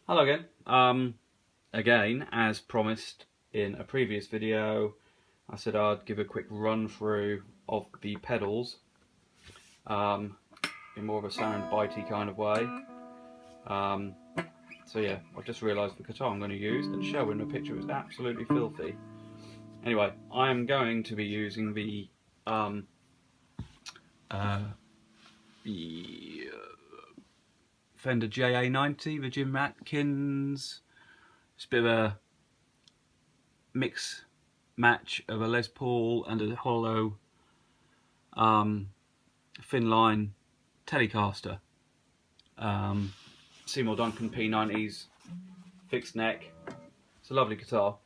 Hello again. Again, as promised in a previous video, I said I'd give a quick run through of the pedals in more of a sound bitey kind of way. So yeah, I've just realised the guitar I'm going to use and show in the picture is absolutely filthy. Anyway, I am going to be using the Fender JA90, the Jim Atkins. It's a bit of a mix match of a Les Paul and a hollow thin line Telecaster. Seymour Duncan P90s, fixed neck. It's a lovely guitar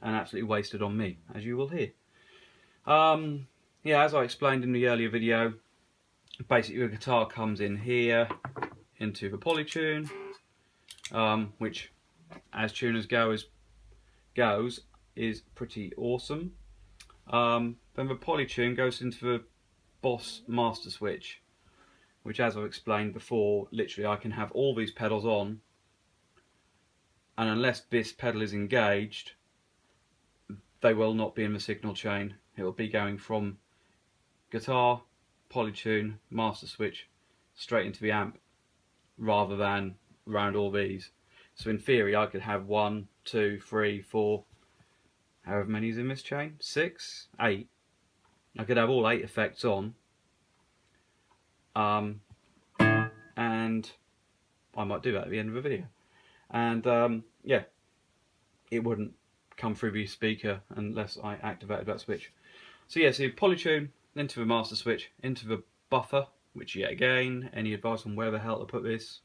and absolutely wasted on me, as you will hear. Yeah, as I explained in the earlier video, basically the guitar comes in here into the Polytune, which, as tuners goes is pretty awesome. Then the Polytune goes into the Boss master switch, which, as I've explained before, literally I can have all these pedals on, and unless this pedal is engaged, they will not be in the signal chain. It will be going from guitar, Polytune, master switch, straight into the amp, rather than around all these. So in theory I could have 1, 2, 3, 4, however many is in this chain, 6, 8. I could have all 8 effects on, and I might do that at the end of the video. And yeah, it wouldn't come through the speaker unless I activated that switch. So yeah, so Polytune into the master switch, into the buffer, which yet again, any advice on where the hell to put this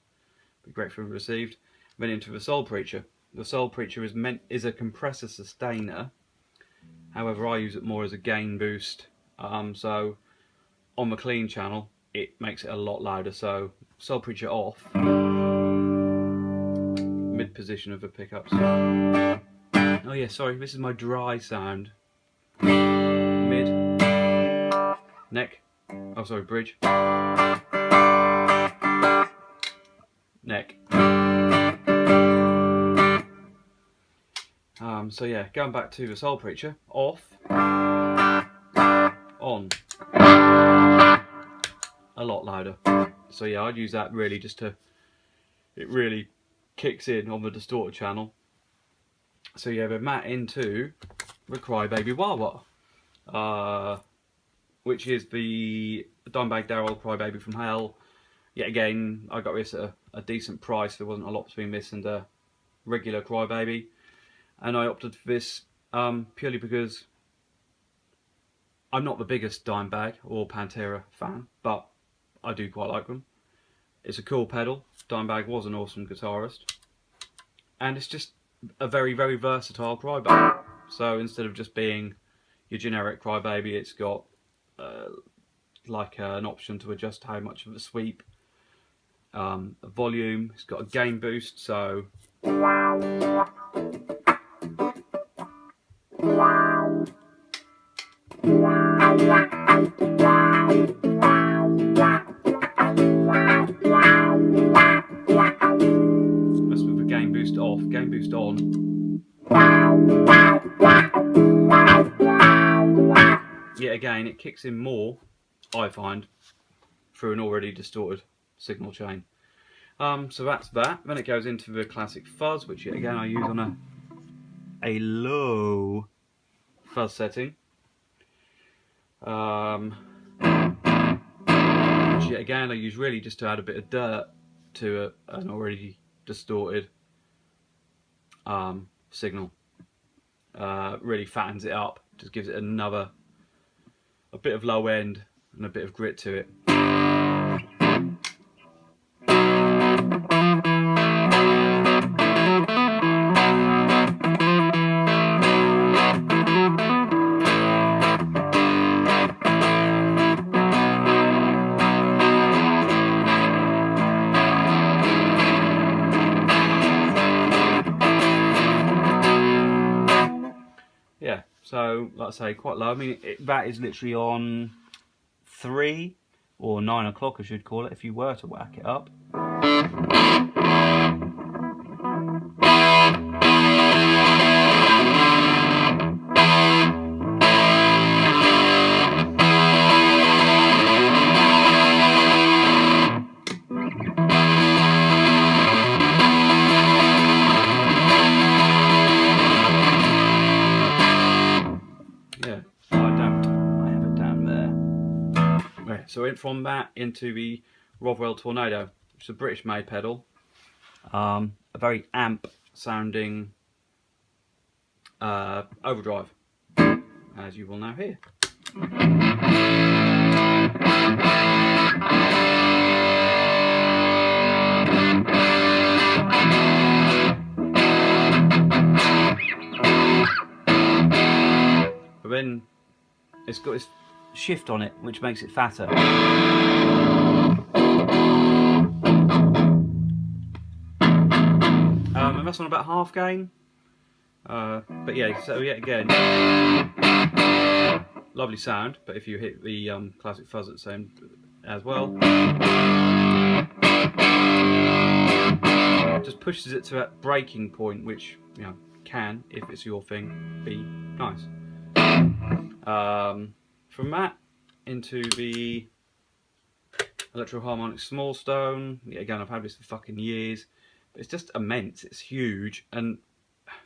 be gratefully received. Then into the Soul Preacher. The Soul Preacher is a compressor sustainer. However, I use it more as a gain boost. So on the clean channel, it makes it a lot louder. So Soul Preacher off, mid position of the pickups. Oh yeah, sorry, this is my dry sound. Mid, neck. Oh sorry, bridge. Neck. So yeah, going back to the Soul Preacher, off, on, a lot louder. So yeah, I'd use that really just to, it really kicks in on the distorted channel. So yeah, we're mat into the Crybaby Wah Wah, which is the Dimebag Darrell Crybaby from Hell. Yet again, I got this at a decent price. There wasn't a lot between this and a regular Crybaby, and I opted for this purely because I'm not the biggest Dimebag or Pantera fan, but I do quite like them. It's a cool pedal. Dimebag was an awesome guitarist, and it's just a very, very versatile Crybaby. So instead of just being your generic Crybaby, it's got like an option to adjust how much of a sweep, a volume. It's got a gain boost, so that's with the gain boost off, gain boost on. Yet again, it kicks in more, I find, through an already distorted signal chain. So that's that. Then it goes into the classic fuzz, which yet again I use on a low fuzz setting. Which yet again I use really just to add a bit of dirt to an already distorted signal. Really fattens it up, just gives it a bit of low end and a bit of grit to it. Yeah, so like I say, quite low. I mean, that is literally on 3 or 9 o'clock, I should call it, if you were to whack it up. So from that into the Rothwell Tornado, which is a British made pedal. A very amp sounding overdrive, as you will now hear. But then it's got this shift on it which makes it fatter. And that's on about half gain. But yeah, so yet again, lovely sound. But if you hit the classic fuzz at the same as well, just pushes it to that breaking point, which, you know, can, if it's your thing, be nice. From that into the electro harmonix small stone. Yeah, again, I've had this for fucking years. But it's just immense. It's huge and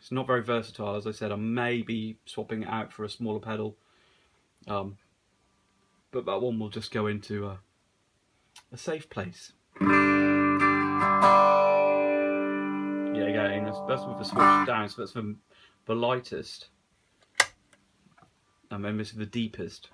it's not very versatile. As I said, I may be swapping it out for a smaller pedal. But that one will just go into a safe place. Yeah, again, that's with the switch down, so that's the lightest. And then this is the deepest.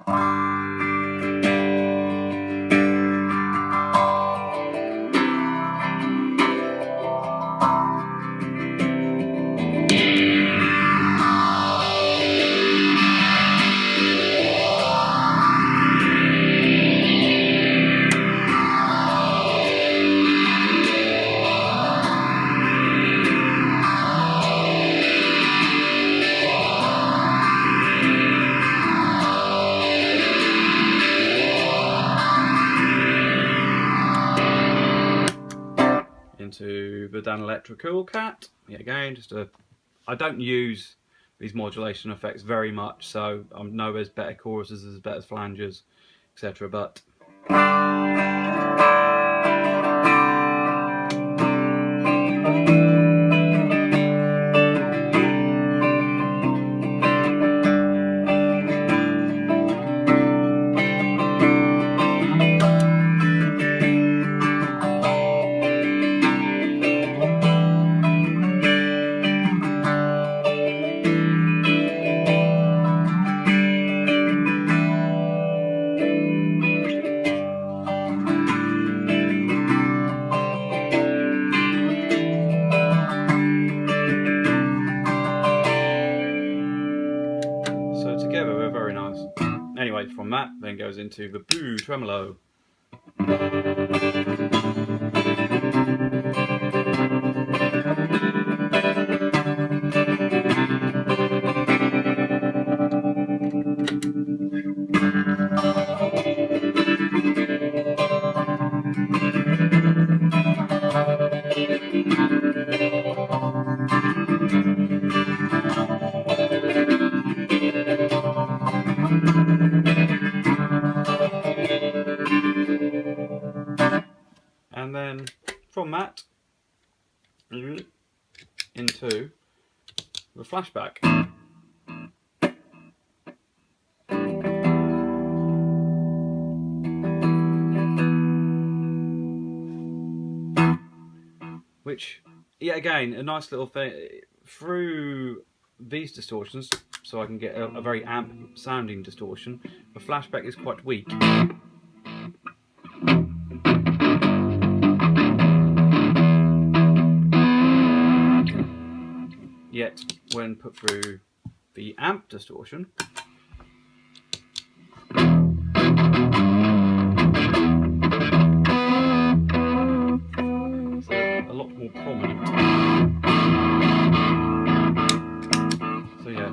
Into the Danelectro Cool Cat. Yeah, again, I don't use these modulation effects very much, so I know there's better choruses, there's better flanges, etc. But anyway, from that then goes into the Boo Tremolo. And then from that into the flashback. Which, yeah, again, a nice little thing through these distortions, so I can get a very amp sounding distortion. The flashback is quite weak. Yet, when put through the amp distortion, it's a lot more prominent. So yeah.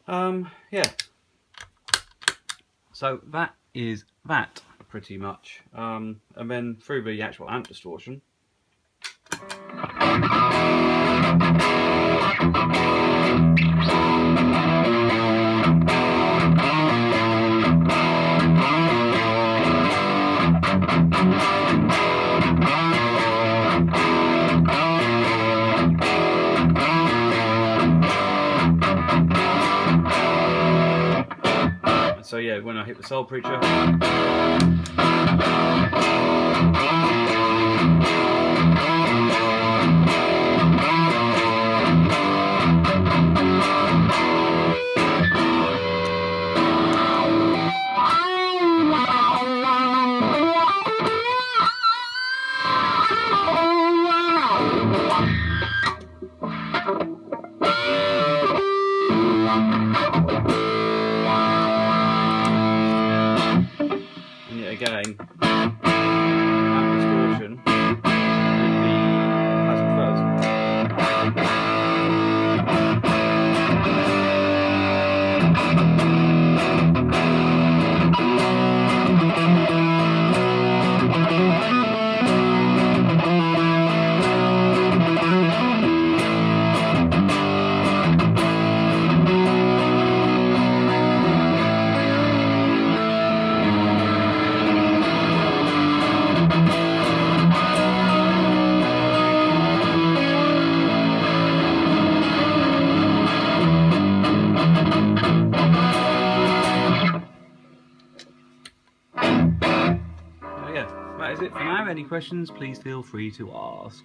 Yeah. So that is that pretty much. And then through the actual amp distortion. So yeah, when I hit the soul preacher, and yet again, amp distortion with the passive fuzz. Yeah, that is it for now. Any questions, please feel free to ask.